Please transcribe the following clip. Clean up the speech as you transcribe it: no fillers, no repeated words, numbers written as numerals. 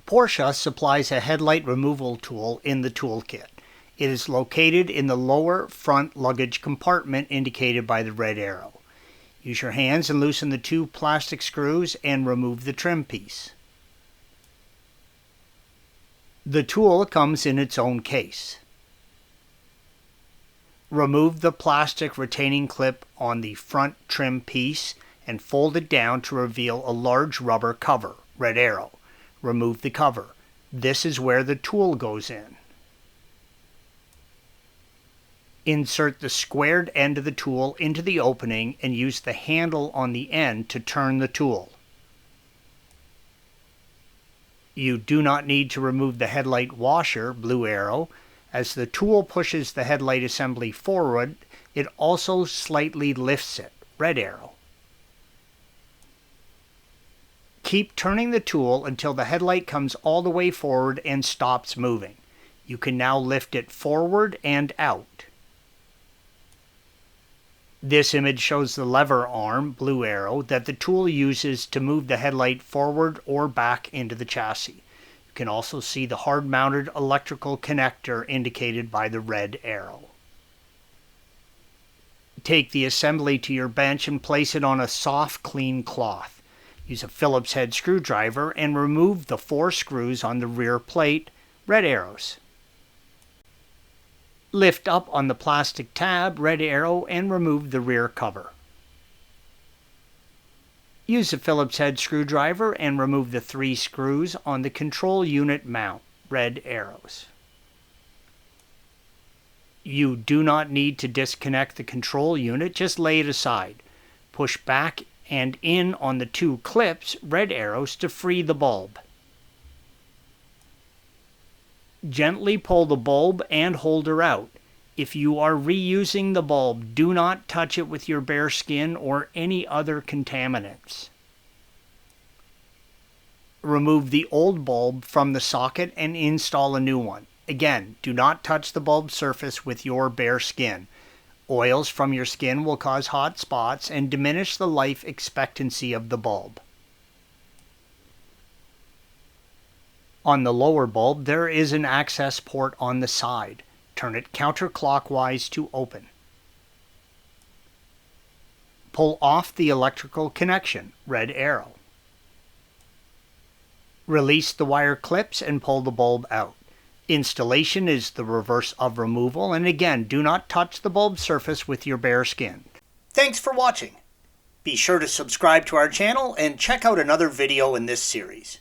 Porsche supplies a headlight removal tool in the toolkit. It is located in the lower front luggage compartment indicated by the red arrow. Use your hands and loosen the two plastic screws and remove the trim piece. The tool comes in its own case. Remove the plastic retaining clip on the front trim piece and fold it down to reveal a large rubber cover, red arrow. Remove the cover. This is where the tool goes in. Insert the squared end of the tool into the opening and use the handle on the end to turn the tool. You do not need to remove the headlight washer, blue arrow. As the tool pushes the headlight assembly forward, it also slightly lifts it, red arrow. Keep turning the tool until the headlight comes all the way forward and stops moving. You can now lift it forward and out. This image shows the lever arm, blue arrow, that the tool uses to move the headlight forward or back into the chassis. You can also see the hard-mounted electrical connector indicated by the red arrow. Take the assembly to your bench and place it on a soft, clean cloth. Use a Phillips head screwdriver and remove the 4 screws on the rear plate, red arrows. Lift up on the plastic tab, red arrow, and remove the rear cover. Use a Phillips head screwdriver and remove the 3 screws on the control unit mount, red arrows. You do not need to disconnect the control unit, just lay it aside. Push back and in on the 2 clips, red arrows, to free the bulb. Gently pull the bulb and holder out. If you are reusing the bulb, do not touch it with your bare skin or any other contaminants. Remove the old bulb from the socket and install a new one. Again, do not touch the bulb surface with your bare skin. Oils from your skin will cause hot spots and diminish the life expectancy of the bulb. On the lower bulb, there is an access port on the side. Turn it counterclockwise to open. Pull off the electrical connection, red arrow. Release the wire clips and pull the bulb out. Installation is the reverse of removal, and again, do not touch the bulb surface with your bare skin. Thanks for watching. Be sure to subscribe to our channel and check out another video in this series.